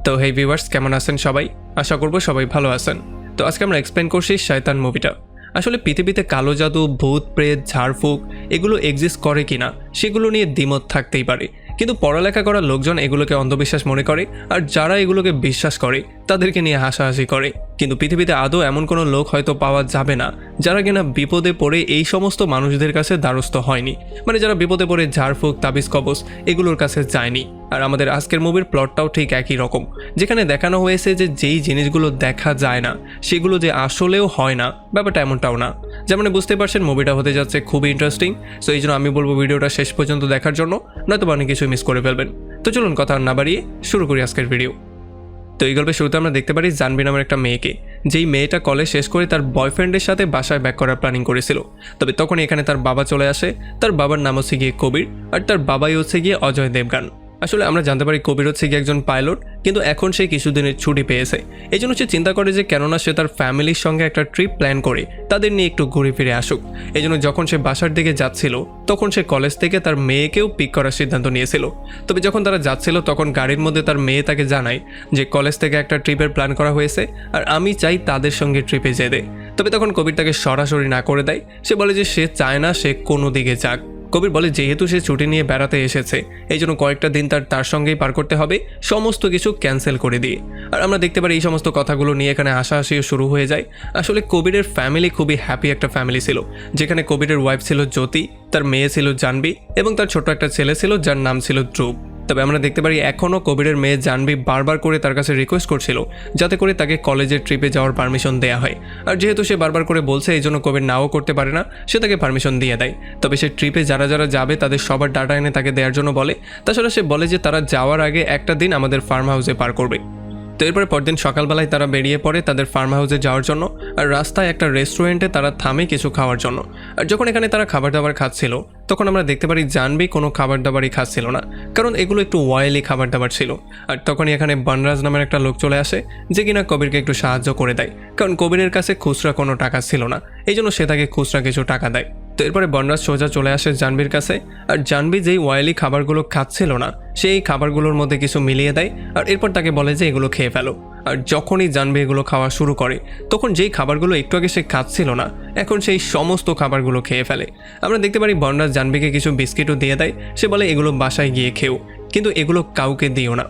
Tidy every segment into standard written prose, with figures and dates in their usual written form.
তো হেই ভিউয়ার্স, কেমন আছেন সবাই? আশা করব সবাই ভালো আছেন। তো আজকে আমরা এক্সপ্লেন করছি শয়তান মুভিটা। আসলে পৃথিবীতে কালো জাদু, ভূত, প্রেত, ঝাড়ফুঁক এগুলো এক্সিস্ট করে কিনা সেগুলো নিয়ে দ্বিমত থাকতেই পারে, কিন্তু পড়ালেখা করা লোকজন এগুলোকে অন্ধবিশ্বাস মনে করে, আর যারা এগুলোকে বিশ্বাস করে তাদেরকে নিয়ে হাসাহাসি করে। কিন্তু পৃথিবীতে আদৌ এমন কোনো লোক হয়তো পাওয়া যাবে না যারা কিনা বিপদে পড়ে এই সমস্ত মানুষদের কাছে দ্বারস্থ হয়নি, মানে যারা বিপদে পড়ে ঝাড়ফুঁক, তাবিজ কবজ এগুলোর কাছে যায়নি। আর আমাদের আজকের মুভির প্লটটাও ঠিক একই রকম, যেখানে দেখানো হয়েছে যে যেই জিনিসগুলো দেখা যায় না সেগুলো যে আসলেও হয় না, ব্যাপারটা এমনটাও না। যেমন বুঝতে পারছেন মুভিটা হতে যাচ্ছে খুবই ইন্টারেস্টিং। সো এই জন্য আমি বলবো ভিডিওটা শেষ পর্যন্ত দেখার জন্য, নয়তো অনেক কিছু মিস করে ফেলবেন। তো চলুন কথা না বাড়িয়ে শুরু করি আজকের ভিডিও। তো এই গল্পের শুরুতে আমরা দেখতে পারি জানবি নামের একটা মেয়েকে, যেই মেয়েটা কলেজ শেষ করে তার বয়ফ্রেন্ডের সাথে বাসায় ব্যাক করার প্ল্যানিং করেছিল। তবে তখন এখানে তার বাবা চলে আসে। তার বাবার নাম হচ্ছে গিয়ে কবির, আর তার বাবাই হচ্ছে গিয়ে অজয় দেবগান। আসলে আমরা জানতে পারি কবির হচ্ছে গিয়ে একজন পাইলট, কিন্তু এখন সে কিছুদিনের ছুটি পেয়েছে। এই জন্য সে চিন্তা করে যে কেননা সে তার ফ্যামিলির সঙ্গে একটা ট্রিপ প্ল্যান করে তাদের নিয়ে একটু ঘুরে ফিরে আসুক। এই জন্য যখন সে বাসার দিকে যাচ্ছিল তখন সে কলেজ থেকে তার মেয়েকেও পিক করার সিদ্ধান্ত নিয়েছিল। তবে যখন তারা যাচ্ছিল তখন গাড়ির মধ্যে তার মেয়ে তাকে জানায় যে কলেজ থেকে একটা ট্রিপের প্ল্যান করা হয়েছে, আর আমি চাই তাদের সঙ্গে ট্রিপে যেতে। তবে তখন কবির তাকে সরাসরি না করে দেয়। সে বলে যে সে চায় না সে কোনো দিকে যাক। কবির বলে যেহেতু সে ছুটি নিয়ে বেড়াতে এসেছে এই জন্য কয়েকটা দিন তার সঙ্গেই পার করতে হবে, সমস্ত কিছু ক্যান্সেল করে দিয়ে। আর আমরা দেখতে পারি এই সমস্ত কথাগুলো নিয়ে এখানে হাসাহাসিও শুরু হয়ে যায়। আসলে কবিরের ফ্যামিলি খুবই হ্যাপি একটা ফ্যামিলি ছিল, যেখানে কবিরের ওয়াইফ ছিল জ্যোতি, তার মেয়ে ছিল জানবি, এবং তার ছোট একটা ছেলে ছিল যার নাম ছিল ধ্রুব। তবে আমরা দেখতে পারি এখনও কবিরের মেয়ে জানবি বারবার করে তার কাছে রিকোয়েস্ট করছিল যাতে করে তাকে কলেজের ট্রিপে যাওয়ার পারমিশন দেওয়া হয়। আর যেহেতু সে বারবার করে বলছে এই জন্য কবির নাও করতে পারে না, সে তাকে পারমিশন দিয়ে দেয়। তবে সে ট্রিপে যারা যারা যাবে তাদের সবার ডাটা এনে তাকে দেওয়ার জন্য বলে। তাছাড়া সে বলে যে তারা যাওয়ার আগে একটা দিন আমাদের ফার্ম হাউসে পার করবে। তো এরপরে পরদিন সকালবেলায় তারা বেরিয়ে পড়ে তাদের ফার্ম হাউসে যাওয়ার জন্য। আর রাস্তায় একটা রেস্টুরেন্টে তারা থামে কিছু খাওয়ার জন্য। আর যখন এখানে তারা খাবার দাবার খাচ্ছিল তখন আমরা দেখতে পারি জানবি কোনো খাবার দাবারই খাচ্ছিল না, কারণ এগুলো একটু অয়েলি খাবার দাবার ছিল। আর তখনই এখানে বনরাজ নামের একটা লোক চলে আসে, যে কিনা কবিরকে একটু সাহায্য করে দেয়, কারণ কবিরের কাছে খুচরা কোনো টাকা ছিল না, এই জন্য সে তাকে খুচরা কিছু টাকা দেয়। তো এরপরে বনরাজ সোজা চলে আসে জানবির কাছে। আর জানবি যেই অয়েলি খাবারগুলো খাচ্ছিল না সেই খাবারগুলোর মধ্যে কিছু মিলিয়ে দেয়, আর এরপর তাকে বলে যে এগুলো খেয়ে ফেলো। আর যখনই জানবি এগুলো খাওয়া শুরু করে তখন যেই খাবারগুলো একটু আগে সে খাচ্ছিল না এখন সেই সমস্ত খাবারগুলো খেয়ে ফেলে। আমরা দেখতে পারি বনরাজ জানবিকে কিছু বিস্কিটও দিয়ে দেয়। সে বলে এগুলো বাসায় গিয়ে খেও, কিন্তু এগুলো কাউকে দিও না।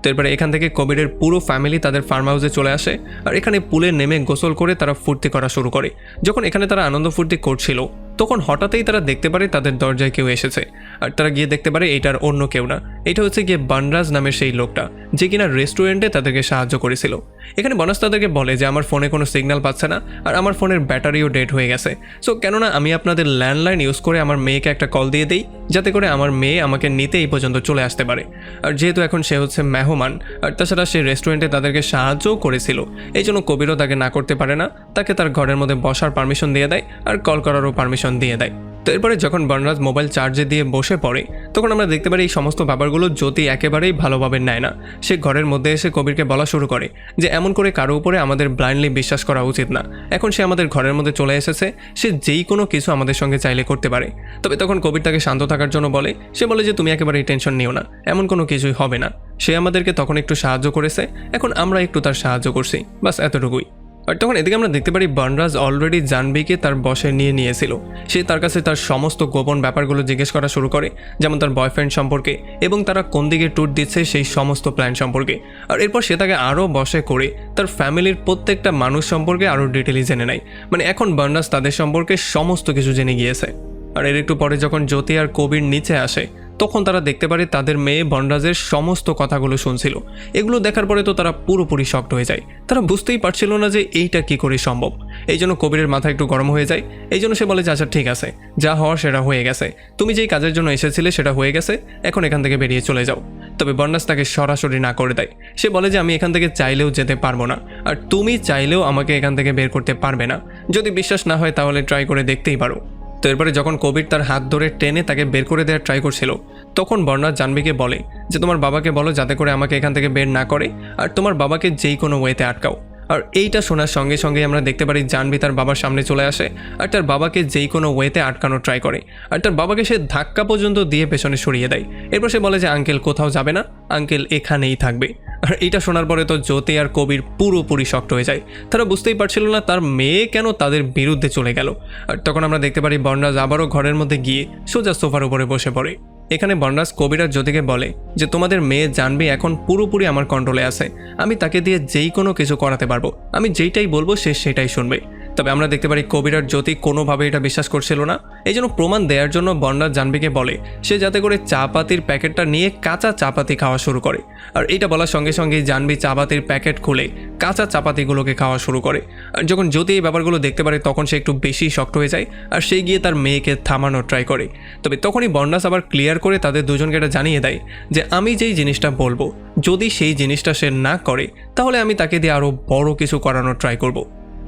তো এরপরে এখান থেকে কবিরের পুরো ফ্যামিলি তাদের ফার্ম হাউসে চলে আসে। আর এখানে পুলে নেমে গোসল করে তারা ফুর্তি করা শুরু করে। যখন এখানে তারা আনন্দ ফুর্তি করছিল তখন হঠাৎই তারা দেখতে পারে তাদের দরজায় কেউ এসেছে। আর তারা গিয়ে দেখতে পারে এইটার অন্য কেউ না, এটা হচ্ছে গিয়ে বনরাজ নামের সেই লোকটা, যে কিনা রেস্টুরেন্টে তাদেরকে সাহায্য করেছিল। এখানে বনরাজ তাদেরকে বলে যে আমার ফোনে কোনো সিগন্যাল পাচ্ছে না, আর আমার ফোনের ব্যাটারিও ডেড হয়ে গেছে। সো কেননা আমি আপনাদের ল্যান্ডলাইন ইউজ করে আমার মেয়েকে একটা কল দিয়ে দিই, যাতে করে আমার মেয়ে আমাকে নিতে এই পর্যন্ত চলে আসতে পারে। আর যেহেতু এখন সে হচ্ছে মেহমান, আর তাছাড়া সে রেস্টুরেন্টে তাদেরকে সাহায্যও করেছিল, এই জন্য কবিরও তাকে না করতে পারে না, তাকে তার ঘরের মধ্যে বসার পারমিশন দিয়ে দেয় আর কল করারও পারমিশন দিয়ে দেয়। তো এরপরে যখন বনরাজ মোবাইল চার্জে দিয়ে বসে পড়ে তখন আমরা দেখতে পারি এই সমস্ত ব্যাপারগুলো জ্যোতি একেবারেই ভালোভাবে নেয় না। সে ঘরের মধ্যে এসে কবিরকে বলা শুরু করে যে এমন করে কারো উপরে আমাদের ব্লাইন্ডলি বিশ্বাস করা উচিত না। এখন সে আমাদের ঘরের মধ্যে চলে এসেছে, সে যেই কোনো কিছু আমাদের সঙ্গে চাইলে করতে পারে। তবে তখন কবির তাকে শান্ত থাকার জন্য বলে, সে বলে যে তুমি একেবারেই টেনশন নিও না, এমন কোনো কিছুই হবে না। সে আমাদেরকে তখন একটু সাহায্য করেছে, এখন আমরা একটু তার সাহায্য করছি, বাস এতটুকুই। আর তখন এদিকে আমরা দেখতে পারি বনরাজ অলরেডি জানবিকে তার বসে নিয়েছিল। সে তার কাছে তার সমস্ত গোপন ব্যাপারগুলো জিজ্ঞেস করা শুরু করে, যেমন তার বয়ফ্রেন্ড সম্পর্কে এবং তারা কোন দিকে ট্যুর দিচ্ছে সেই সমস্ত প্ল্যান সম্পর্কে। আর এরপর সে তাকে আরও বসে করে তার ফ্যামিলির প্রত্যেকটা মানুষ সম্পর্কে আরও ডিটেইলি জেনে নেয়। মানে এখন বনরাজ তাদের সম্পর্কে সমস্ত কিছু জেনে গিয়েছে। আর এর একটু পরে যখন জ্যোতি আর কবির নিচে আসে তখন তারা দেখতে পারে তাদের মেয়ে বনরাজের সমস্ত কথাগুলো শুনছিল। এগুলো দেখার পরে তো তারা পুরোপুরি শকড হয়ে যায়। তারা বুঝতেই পারছিল না যে এইটা কি করে সম্ভব। এই জন্য কবিরের মাথা একটু গরম হয়ে যায়। এই জন্য সে বলে যে আচ্ছা ঠিক আছে, যা হওয়ার সেটা হয়ে গেছে, তুমি যেই কাজের জন্য এসেছিলে সেটা হয়ে গেছে, এখন এখান থেকে বেরিয়ে চলে যাও। তবে বনরাজ তাকে সরাসরি না করে দেয়। সে বলে যে আমি এখান থেকে চাইলেও যেতে পারবো না, আর তুমি চাইলেও আমাকে এখান থেকে বের করতে পারবে না। যদি বিশ্বাস না হয় তাহলে ট্রাই করে দেখতেই পারো। তো এরপরে যখন কবির তার হাত ধরে টেনে তাকে বের করে দেওয়ার ট্রাই করছিল তখন বনরাজ জানবিকে বলে যে তোমার বাবাকে বলো যাতে করে আমাকে এখান থেকে বের না করে, আর তোমার বাবাকে যেই কোনো ওয়েতে আটকাও। আর এইটা শোনার সঙ্গে সঙ্গে আমরা দেখতে পারি জানবি তার বাবার সামনে চলে আসে আর তার বাবাকে যেই কোনো ওয়েতে আটকানোর ট্রাই করে, আর তার বাবাকে সে ধাক্কা পর্যন্ত দিয়ে পেছনে সরিয়ে দেয়। এরপর সে বলে যে আঙ্কেল কোথাও যাবে না, আঙ্কেল এখানেই থাকবে। আর এটা শোনার পরে তো জ্যোতি আর কবির পুরোপুরি শক্ট হয়ে যায়। তারা বুঝতেই পারছিল না তার মেয়ে কেন তাদের বিরুদ্ধে চলে গেল। আর তখন আমরা দেখতে পারি বনরাজ আবারও ঘরের মধ্যে গিয়ে সোজা সোফার উপরে বসে পড়ে। এখানে বনরাজ কবির আর জ্যোতিকে বলে যে তোমাদের মেয়ে জানবি এখন পুরোপুরি আমার কন্ট্রোলে আছে, আমি তাকে দিয়ে যেই কোনো কিছু করাতে পারবো, আমি যেইটাই বলবো সে সেটাই শুনবে। তবে আমরা দেখতে পারি কবির আর জ্যোতি কোনোভাবে এটা বিশ্বাস করছিল না। এই জন্য প্রমাণ দেওয়ার জন্য বনরাজ জানবিকে বলে সে যাতে করে চা পাতির প্যাকেটটা নিয়ে কাঁচা চাপাতি খাওয়া শুরু করে। আর এটা বলার সঙ্গে সঙ্গেই জানবি চা পাতির প্যাকেট খুলে কাঁচা চাপাতিগুলোকে খাওয়া শুরু করে। আর যখন জ্যোতি এই ব্যাপারগুলো দেখতে পারে তখন সে একটু বেশি শক্ত হয়ে যায় আর সে গিয়ে তার মেয়েকে থামানোর ট্রাই করে। তবে তখনই বনরাজ আবার ক্লিয়ার করে তাদের দুজনকে এটা জানিয়ে দেয় যে আমি যেই জিনিসটা বলবো যদি সেই জিনিসটা সে না করে তাহলে আমি তাকে দিয়ে আরও বড় কিছু করানোর ট্রাই করব।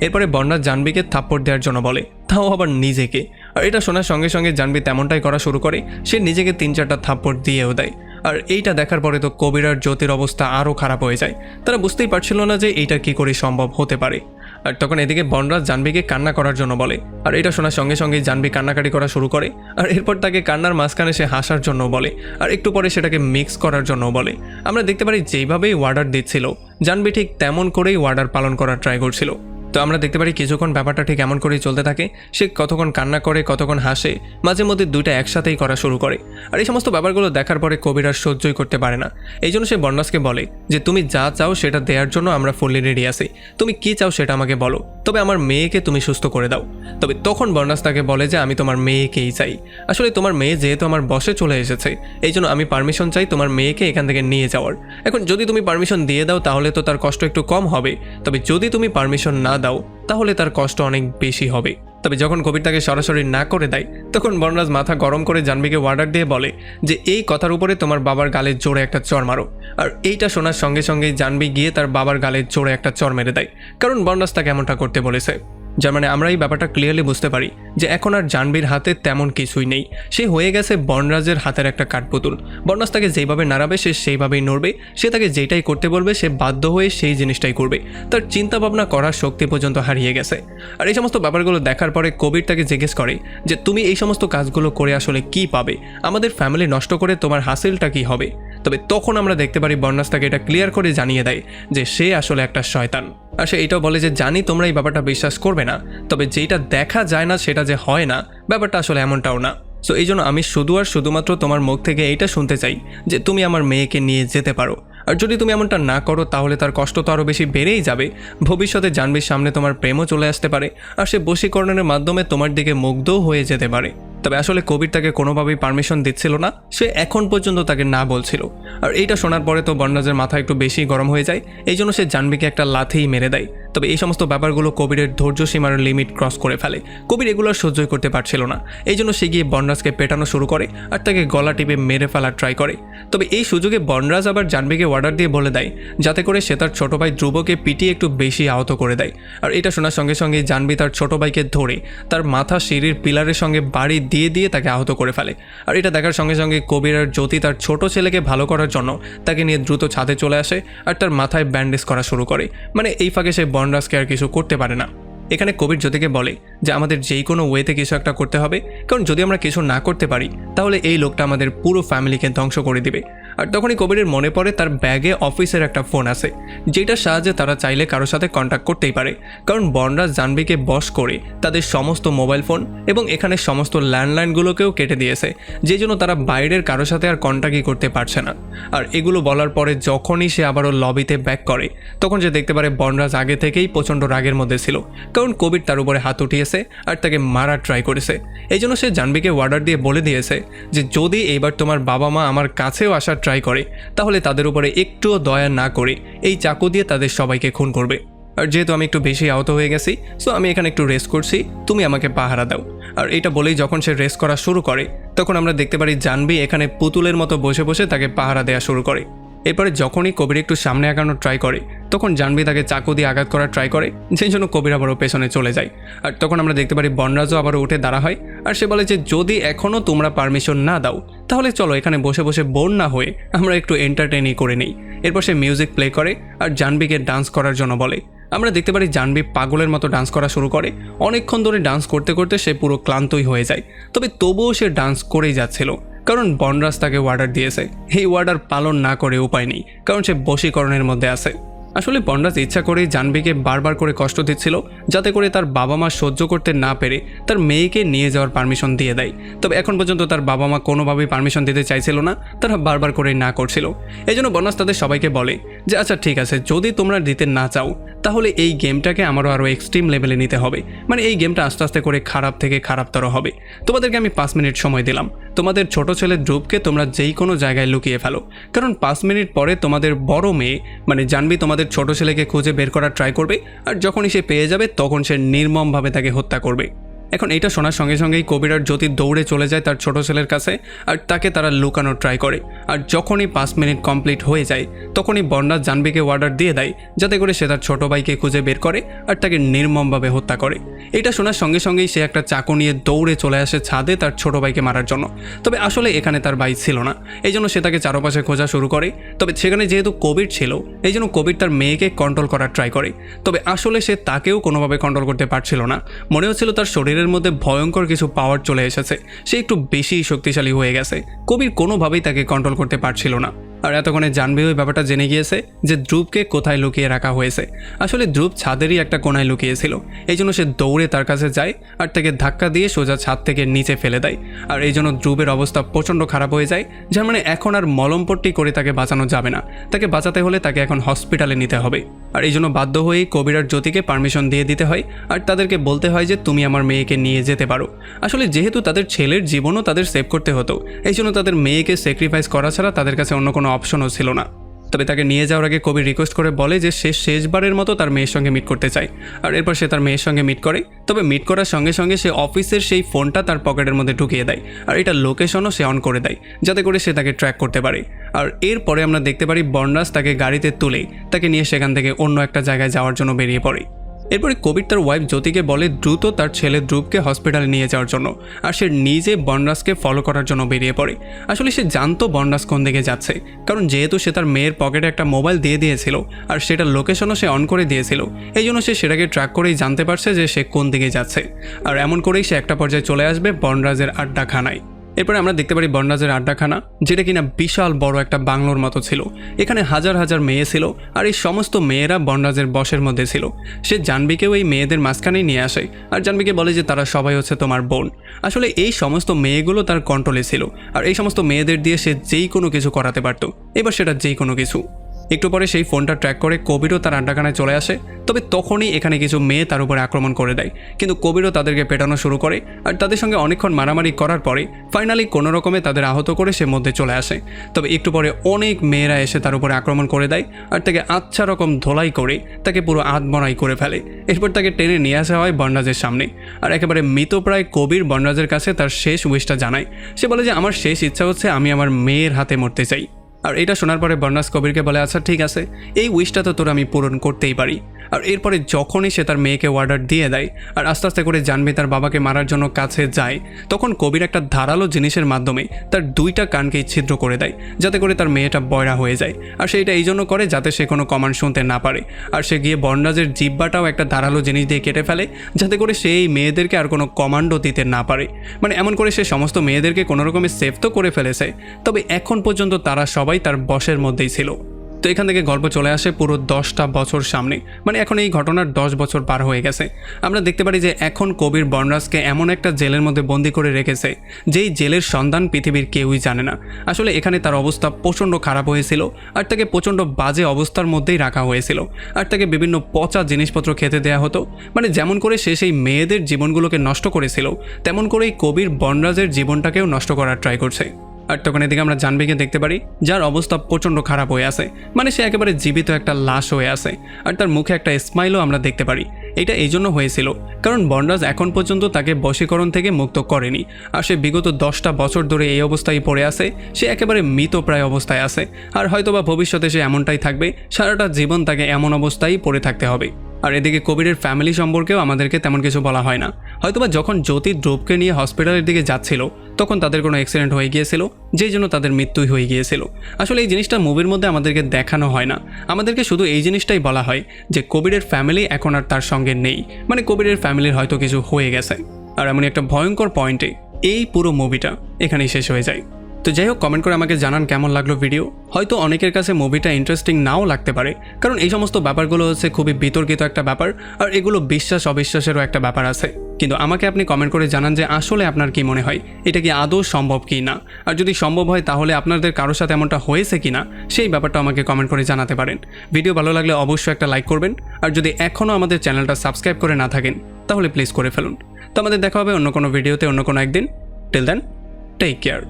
এরপরে বনরাজ জানবিকে থাপ্পড় দেওয়ার জন্য বলে, তাও আবার নিজেকে। আর এটা শোনার সঙ্গে সঙ্গে জানবি তেমনটাই করা শুরু করে, সে নিজেকে 3-4টা থাপ্পড় দিয়েও দেয়। আর এইটা দেখার পরে তো কবির আর জ্যোতির অবস্থা আরও খারাপ হয়ে যায়। তারা বুঝতেই পারছিল না যে এইটা কি করে সম্ভব হতে পারে। আর তখন এদিকে বনরাজ জানবিকে কান্না করার জন্য বলে, আর এটা শোনার সঙ্গে সঙ্গে জানবি কান্নাকাটি করা শুরু করে। আর এরপর তাকে কান্নার মাঝখানে সে হাসার জন্য বলে, আর একটু পরে সেটাকে মিক্স করার জন্য বলে। আমরা দেখতে পারি যেইভাবেই ওয়ার্ডার দিচ্ছিল জানবি ঠিক তেমন করেই ওয়ার্ডার পালন করার ট্রাই করছিল। তো আমরা দেখতে পারি কিছুক্ষণ ব্যাপারটা ঠিক এমন করেই চলতে থাকে। সে কতক্ষণ কান্না করে, কতক্ষণ হাসে, মাঝে মধ্যে দুইটা একসাথেই করা শুরু করে। আর এই সমস্ত ব্যাপারগুলো দেখার পরে কবির আর সহ্যই করতে পারে না। এই জন্য সে বনরাজকে বলে যে তুমি যা চাও সেটা দেওয়ার জন্য আমরা ফুললি রেডি আছি, তুমি কি চাও সেটা আমাকে বলো, তবে আমার মেয়েকে তুমি সুস্থ করে দাও। তবে তখন বনরাজ তাকে বলে যে আমি তোমার মেয়েকেই চাই, আসলে তোমার মেয়ে যেহেতু আমার বসে চলে এসেছে এই জন্য আমি পারমিশন চাই তোমার মেয়েকে এখান থেকে নিয়ে যাওয়ার। এখন যদি তুমি পারমিশন দিয়ে দাও তাহলে তো তার কষ্ট একটু কম হবে, তবে যদি তুমি পারমিশন না দাও তাহলে তার কষ্ট অনেক বেশি হবে। তবে যখন কবির তাকে সরাসরি না করে দেয় তখন বনরাজ মাথা গরম করে জানবিকে ওয়ার্ডার দিয়ে বলে যে এই কথার উপরে তোমার বাবার গালে জোরে একটা চড় মারো। আর এইটা শোনার সঙ্গে সঙ্গেই জানবি গিয়ে তার বাবার গালে জোরে একটা চড় মেরে দেয়, কারণ বনরাজ তাকে এমনটা করতে বলেছে। যার মানে আমরা এই ব্যাপারটা ক্লিয়ারলি বুঝতে পারি যে এখন আর জানবির হাতে তেমন কিছুই নেই, সে হয়ে গেছে বনরাজের হাতের একটা কাঠপুতুল। বনরাজ তাকে যেইভাবে নাড়াবে সে সেইভাবেই নড়বে, সে তাকে যেটাই করতে বলবে সে বাধ্য হয়ে সেই জিনিসটাই করবে, তার চিন্তা ভাবনা করার শক্তি পর্যন্ত হারিয়ে গেছে। আর এই সমস্ত ব্যাপারগুলো দেখার পরে কবির তাকে জিজ্ঞেস করে যে তুমি এই সমস্ত কাজগুলো করে আসলে কি পাবে, আমাদের ফ্যামিলি নষ্ট করে তোমার হাসিলটা কি হবে। তবে তখন আমরা দেখতে পারি বনরাজ তাকে এটা ক্লিয়ার করে জানিয়ে দেয় যে সে আসলে একটা শয়তান। আর সে এটাও বলে যে জানি তোমরা এই ব্যাপারটা বিশ্বাস করবে না, তবে যেটা দেখা যায় না সেটা যে হয় না ব্যাপারটা আসলে এমনটাও না। সো এই জন্য আমি শুধু আর শুধুমাত্র তোমার মুখ থেকে এইটা শুনতে চাই যে তুমি আমার মেয়েকে নিয়ে যেতে পারো। আর যদি তুমি এমনটা না করো তাহলে তার কষ্ট তো আরও বেশি বেড়েই যাবে, ভবিষ্যতে জানবির সামনে তোমার প্রেমও চলে আসতে পারে আর সে বশীকরণের মাধ্যমে তোমার দিকে মুগ্ধও হয়ে যেতে পারে। তবে আসলে কবির তাকে কোনোভাবেই পারমিশন দিচ্ছিল না, সে এখন পর্যন্ত তাকে না বলছিল। আর এইটা শোনার পরে তো বনরাজের মাথা একটু বেশি গরম হয়ে যায়, এই জন্য সে জানবিকে একটা লাথিই মেরে দেয়। তবে এই সমস্ত ব্যাপারগুলো কবিরের ধৈর্য সীমার লিমিট ক্রস করে ফেলে, কবির এগুলো সহ্যই করতে পারছিল না। এই জন্য সে গিয়ে বনরাজকে পেটানো শুরু করে আর তাকে গলা টিপে মেরে ফেলার ট্রাই করে। তবে এই সুযোগে বনরাজ আবার জানবিকে অর্ডার দিয়ে বলে দেয় যাতে করে সে তার ছোট ভাই ধ্রুবকে পিটিয়ে একটু বেশি আহত করে দেয়। আর এটা শোনার সঙ্গে সঙ্গে জানবি তার ছোট ভাইকে ধরে তার মাথা সিঁড়ির পিলারের সঙ্গে বাড়ি দিয়ে দিয়ে তাকে আহত করে ফেলে। আর এটা দেখার সঙ্গে সঙ্গে কবির আর জ্যোতি তার ছোট ছেলেকে ভালো করার জন্য তাকে নিয়ে দ্রুত ছাদে চলে আসে আর তার মাথায় ব্যান্ডেজ করা শুরু করে। মানে এই ফাঁকে সে বনরাজকে আর কিছু করতে পারে না। এখানে কবির জ্যোতিকে বলে যে আমাদের যেই কোনো ওয়েতে কিছু একটা করতে হবে, কারণ যদি আমরা কিছু না করতে পারি তাহলে এই লোকটা আমাদের পুরো ফ্যামিলিকে ধ্বংস করে দিবে। আর তখনই কবিরের মনে পড়ে তার ব্যাগে অফিসের একটা ফোন আছে যেটার সাহায্যে তারা চাইলে কারোর সাথে কন্ট্যাক্ট করতেই পারে, কারণ বনরাজ জানবিকে বশ করে তাদের সমস্ত মোবাইল ফোন এবং এখানে সমস্ত ল্যান্ডলাইনগুলোকেও কেটে দিয়েছে, যে জন্য তারা বাইরের কারোর সাথে আর কন্ট্যাক্টই করতে পারছে না। আর এগুলো বলার পরে যখনই সে আবারও লবিতে ব্যাক করে তখন সে দেখতে পারে বনরাজ আগে থেকেই প্রচণ্ড রাগের মধ্যে ছিল, কারণ কবির তার উপরে হাত উঠিয়েছে আর তাকে মারার ট্রাই করেছে। এই জন্য সে জানবিকে অর্ডার দিয়ে বলে দিয়েছে যে যদি এইবার তোমার বাবা মা আমার কাছেও আসার ট্রাই করে তাহলে তাদের উপরে একটুও দয়া না করে এই চাকু দিয়ে তাদের সবাইকে খুন করবে। আর যেহেতু আমি একটু বেশি আহত হয়ে গেছি সো আমি এখানে একটু রেস্ট করছি, তুমি আমাকে পাহারা দাও। আর এটা বলেই যখন সে রেস্ট করা শুরু করে তখন আমরা দেখতে পারি জানবি এখানে পুতুলের মতো বসে বসে তাকে পাহারা দেওয়া শুরু করে। এরপরে যখনই কবির একটু সামনে আগানোর ট্রাই করে তখন জানবি তাকে চাকু দিয়ে আঘাত করার ট্রাই করে, সেই জন্য কবির আবারও পেছনে চলে যায়। আর তখন আমরা দেখতে পারি বনরাজও আবারও উঠে দাঁড়া হয় আর সে বলে যে যদি এখনও তোমরা পারমিশন না দাও তাহলে চলো এখানে বসে বসে বোর না হয়ে আমরা একটু এন্টারটেইনই করে নিই। এরপর সে মিউজিক প্লে করে আর জানবিকে ডান্স করার জন্য বলে। আমরা দেখতে পারি জানবি পাগলের মতো ডান্স করা শুরু করে, অনেকক্ষণ ধরে ডান্স করতে করতে সে পুরো ক্লান্তই হয়ে যায়। তবে তবুও সে ডান্স করেই যাচ্ছিল, কারণ বনরাজ তাকে অর্ডার দিয়েছে। এই অর্ডার পালন না করে উপায় নেই, কারণ সে বশীকরণের মধ্যে আছে। আসলে বনরাজ ইচ্ছা করেই জাহ্নবীকে বারবার করে কষ্ট দিচ্ছিল, যাতে করে তার বাবা মা সহ্য করতে না পেরে তার মেয়েকে নিয়ে যাওয়ার পারমিশন দিয়ে দেয়। তবে এখন পর্যন্ত তার বাবা মা কোনোভাবেই পারমিশন দিতে চাইছিল না, তারা বারবার করে না করছিল। এই জন্য বনরাজ তাদের সবাইকে বলে যে আচ্ছা ঠিক আছে, যদি তোমরা দিতে না চাও তাহলে এই গেমটাকে আমারও আরও এক্সট্রিম লেভেলে নিতে হবে। মানে এই গেমটা আস্তে আস্তে করে খারাপ থেকে খারাপতর হবে। তোমাদেরকে আমি 5 মিনিট সময় দিলাম। তোমাদের ছোট ছেলে ধ্রুবকে তোমরা যেই কোনো জায়গায় লুকিয়ে ফেলো, কারণ 5 মিনিট পরে তোমাদের বড় মেয়ে মানে জাহ্নবী তোমাদের ছোট ছেলেকে খুঁজে বের করার ট্রাই করবে, আর যখনই সে পেয়ে যাবে তখন সে নির্মমভাবে তাকে হত্যা করবে। এখন এটা শোনার সঙ্গে সঙ্গেই কবির আর জ্যোতি দৌড়ে চলে যায় তার ছোট ছেলের কাছে, আর তাকে তারা লুকানোর ট্রাই করে। আর যখনই 5 মিনিট কমপ্লিট হয়ে যায় তখনই বনরাজ জাহ্নবীকে অর্ডার দিয়ে দেয় যাতে করে সে তার ছোট ভাইকে খুঁজে বের করে আর তাকে নির্মমভাবে হত্যা করে। এটা শোনার সঙ্গে সঙ্গেই সে একটা চাকু নিয়ে দৌড়ে চলে আসে ছাদে তার ছোট ভাইকে মারার জন্য। তবে আসলে এখানে তার ভাই ছিল না, এই জন্য সে তাকে চারপাশে খোঁজা শুরু করে। তবে সেখানে যেহেতু কবির ছিল এই জন্য কবির তার মেয়েকে কন্ট্রোল করার ট্রাই করে। তবে আসলে সে তাকেও কোনোভাবে কন্ট্রোল করতে পারছিল না। মনে হচ্ছিল তার শরীরের মধ্যে ভয়ঙ্কর কিছু পাওয়ার চলে এসেছে, সে একটু বেশি শক্তিশালী হয়ে গেছে। কবির কোনোভাবেই তাকে কন্ট্রোল করতে পারছিল না। আর এতক্ষণে জাহ্নবী ওই ব্যাপারটা জেনে গিয়েছে যে ধ্রুবকে কোথায় লুকিয়ে রাখা হয়েছে। আসলে ধ্রুব ছাদেরই একটা কোণায় লুকিয়েছিল, এই জন্য সে দৌড়ে তার কাছে যায় আর তাকে ধাক্কা দিয়ে সোজা ছাদ থেকে নিচে ফেলে দেয়। আর এই জন্য ধ্রুবের অবস্থা প্রচণ্ড খারাপ হয়ে যায়, যার মানে এখন আর মলমপট্টি করে তাকে বাঁচানো যাবে না। তাকে বাঁচাতে হলে তাকে এখন হসপিটালে নিতে হবে। আর এই জন্য বাধ্য হয়েই কবির আর জ্যোতিকে পারমিশন দিয়ে দিতে হয়, আর তাদেরকে বলতে হয় যে তুমি আমার মেয়েকে নিয়ে যেতে পারো। আসলে যেহেতু তাদের ছেলের জীবনও তাদের সেভ করতে হতো, এই জন্য তাদের মেয়েকে স্যাক্রিফাইস করা ছাড়া তাদের কাছে অন্য কোনো অপশনও ছিল না। তবে তাকে নিয়ে যাওয়ার আগে কবি রিকোয়েস্ট করে বলে যে সে শেষবারের মতো তার মেয়ের সঙ্গে মিট করতে চায়। আর এরপর সে তার মেয়ের সঙ্গে মিট করে। তবে মিট করার সঙ্গে সঙ্গে সে অফিসের সেই ফোনটা তার পকেটের মধ্যে ঢুকিয়ে দেয়, আর এটা লোকেশনও সে অন করে দেয় যাতে করে সে তাকে ট্র্যাক করতে পারে। আর এরপরে আমরা দেখতে পারি বনরাজ তাকে গাড়িতে তুলে তাকে নিয়ে সেখান থেকে অন্য একটা জায়গায় যাওয়ার জন্য বেরিয়ে পড়ে। এরপরে কবির তার ওয়াইফ জ্যোতিকে বলে দ্রুত তার ছেলে ধ্রুবকে হসপিটালে নিয়ে যাওয়ার জন্য, আর সে নিজে বনরাজকে ফলো করার জন্য বেরিয়ে পড়ে। আসলে সে জানতো বনরাজ কোন দিকে যাচ্ছে, কারণ যেহেতু সে তার মেয়ের পকেটে একটা মোবাইল দিয়ে দিয়েছিল আর সেটার লোকেশনও সে অন করে দিয়েছিল, এই জন্য সে সেটাকে ট্র্যাক করেই জানতে পারছে যে সে কোন দিকে যাচ্ছে। আর এমন করেই সে একটা পর্যায়ে চলে আসবে বনরাজের আড্ডাখানায়। এরপরে আমরা দেখতে পারি বনরাজের আড্ডাখানা, যেটা কিনা বিশাল বড় একটা বাংলোর মতো ছিল। এখানে হাজার হাজার মেয়ে ছিল, আর এই সমস্ত মেয়েরা বনরাজের বশের মধ্যে ছিল। সে জাহ্নবীকেও এই মেয়েদের মাঝখানেই নিয়ে আসে, আর জাহ্নবীকে বলে যে তারা সবাই হচ্ছে তোমার বোন। আসলে এই সমস্ত মেয়েগুলো তার কন্ট্রোলে ছিল, আর এই সমস্ত মেয়েদের দিয়ে সে যেই কোনো কিছু করাতে পারত। এবার সেটা যেই কোনো কিছু। একটু পরে সেই ফোনটা ট্র্যাক করে কবিরও তার আড্ডাখানায় চলে আসে। তবে তখনই এখানে কিছু মেয়ে তার উপরে আক্রমণ করে দেয়, কিন্তু কবিরও তাদেরকে পেটানো শুরু করে। আর তাদের সঙ্গে অনেকক্ষণ মারামারি করার পরে ফাইনালি কোনো রকমে তাদের আহত করে সে মধ্যে চলে আসে। তবে একটু পরে অনেক মেয়েরা এসে তার উপরে আক্রমণ করে দেয়, আর তাকে আচ্ছা রকম ধোলাই করে তাকে পুরো আধমরাই করে ফেলে। এরপর তাকে টেনে নিয়ে আসা হয় বনরাজের সামনে, আর একেবারে মৃতপ্রায় কবির বনরাজের কাছে তার শেষ উইশটা জানায়। সে বলে যে আমার শেষ ইচ্ছা হচ্ছে আমি আমার মেয়ের হাতে মরতে চাই। আর এটা শোনার পরে বনরাজ কবিরকে বলে আচ্ছা ঠিক আছে, এই উইশটা তো তোর আমি পূরণ করতেই পারি। আর এরপরে যখনই সে তার মেয়েকে অর্ডার দিয়ে দেয় আর আস্তে আস্তে করে জাহ্নবী তার বাবাকে মারার জন্য কাছে যায়, তখন কবির একটা ধারালো জিনিসের মাধ্যমে তার 2টা কানকেই ছিদ্র করে দেয় যাতে করে তার মেয়েটা বয়রা হয়ে যায়। আর সেটা এই জন্য করে যাতে সে কোনো কমান্ড শুনতে না পারে। আর সে গিয়ে বনরাজের জিহ্বাটাও একটা ধারালো জিনিস দিয়ে কেটে ফেলে যাতে করে সে এই মেয়েদেরকে আর কোনো কমান্ডও দিতে না পারে। মানে এমন করে সে সমস্ত মেয়েদেরকে কোনো রকমের সেভ তো করে ফেলেছে, তবে এখন পর্যন্ত তারা সবাই তার বশের মধ্যেই ছিল। তো এখান থেকে গল্প চলে আসে পুরো 10টা বছর সামনে, মানে এখন এই ঘটনার 10 বছর পার হয়ে গেছে। আমরা দেখতে পারি যে এখন কবির বনরাজকে এমন একটা জেলের মধ্যে বন্দি করে রেখেছে যেই জেলের সন্ধান পৃথিবীর কেউই জানে না। আসলে এখানে তার অবস্থা প্রচণ্ড খারাপ হয়েছিল, আর তাকে প্রচণ্ড বাজে অবস্থার মধ্যেই রাখা হয়েছিল, আর তাকে বিভিন্ন পচা জিনিসপত্র খেতে দেওয়া হতো। মানে যেমন করে সে সেই মেয়েদের জীবনগুলোকে নষ্ট করেছিল, তেমন করেই কবির বনরাজের জীবনটাকেও নষ্ট করার ট্রাই করছে। আর তখন এদিকে আমরা জাহ্নবীকে দেখতে পারি যার অবস্থা প্রচণ্ড খারাপ হয়ে আছে, মানে সে একেবারে জীবিত একটা লাশ হয়ে আছে, আর তার মুখে একটা স্মাইলও আমরা দেখতে পারি। এটা এই জন্য হয়েছিল কারণ বনরাজ এখন পর্যন্ত তাকে বশীকরণ থেকে মুক্ত করেনি, আর সে বিগত 10টা বছর ধরে এই অবস্থায় পড়ে আছে। সে একেবারে মৃতপ্রায় অবস্থায় আছে, আর হয়তোবা ভবিষ্যতে সে এমনটাই থাকবে, সারাটা জীবন তাকে এমন অবস্থায় পড়ে থাকতে হবে। আর এদিকে কবিরের ফ্যামিলি সম্পর্কেও আমাদেরকে তেমন কিছু বলা হয় না। হয়তোবা যখন জ্যোতি ধ্রুবকে নিয়ে হসপিটালের দিকে যাচ্ছিল তখন তাদের কোনো অ্যাক্সিডেন্ট হয়ে গিয়েছিল, যেই জন্য তাদের মৃত্যুই হয়ে গিয়েছিল। আসলে এই জিনিসটা মুভির মধ্যে আমাদেরকে দেখানো হয় না, আমাদেরকে শুধু এই জিনিসটাই বলা হয় যে কবিরের ফ্যামিলি এখন আর তার সঙ্গে নেই, মানে কবিরের ফ্যামিলির হয়তো কিছু হয়ে গেছে। আর এমন একটা ভয়ঙ্কর পয়েন্টে এই পুরো মুভিটা এখানেই শেষ হয়ে যায়। তো যাই হোক, কমেন্ট করে আমাকে জানান কেমন লাগলো ভিডিও। হয়তো অনেকের কাছে মুভিটা ইন্টারেস্টিং নাও লাগতে পারে, কারণ এই সমস্ত ব্যাপারগুলো হচ্ছে খুবই বিতর্কিত একটা ব্যাপার, আর এগুলো বিশ্বাস অবিশ্বাসেরও একটা ব্যাপার আছে। কিন্তু আমাকে আপনি কমেন্ট করে জানান যে আসলে আপনার কি মনে হয়, এটা কি আদৌ সম্ভব কি না, আর যদি সম্ভব হয় তাহলে আপনাদের কারোর সাথে এমনটা হয়েছে কি না সেই ব্যাপারটা আমাকে কমেন্ট করে জানাতে পারেন। ভিডিও ভালো লাগলে অবশ্যই একটা লাইক করবেন, আর যদি এখনও আমাদের চ্যানেলটা সাবস্ক্রাইব করে না থাকেন তাহলে প্লিজ করে ফেলুন। তো আমাদের দেখা হবে অন্য কোনো ভিডিওতে অন্য কোনো একদিন। Till then, take care.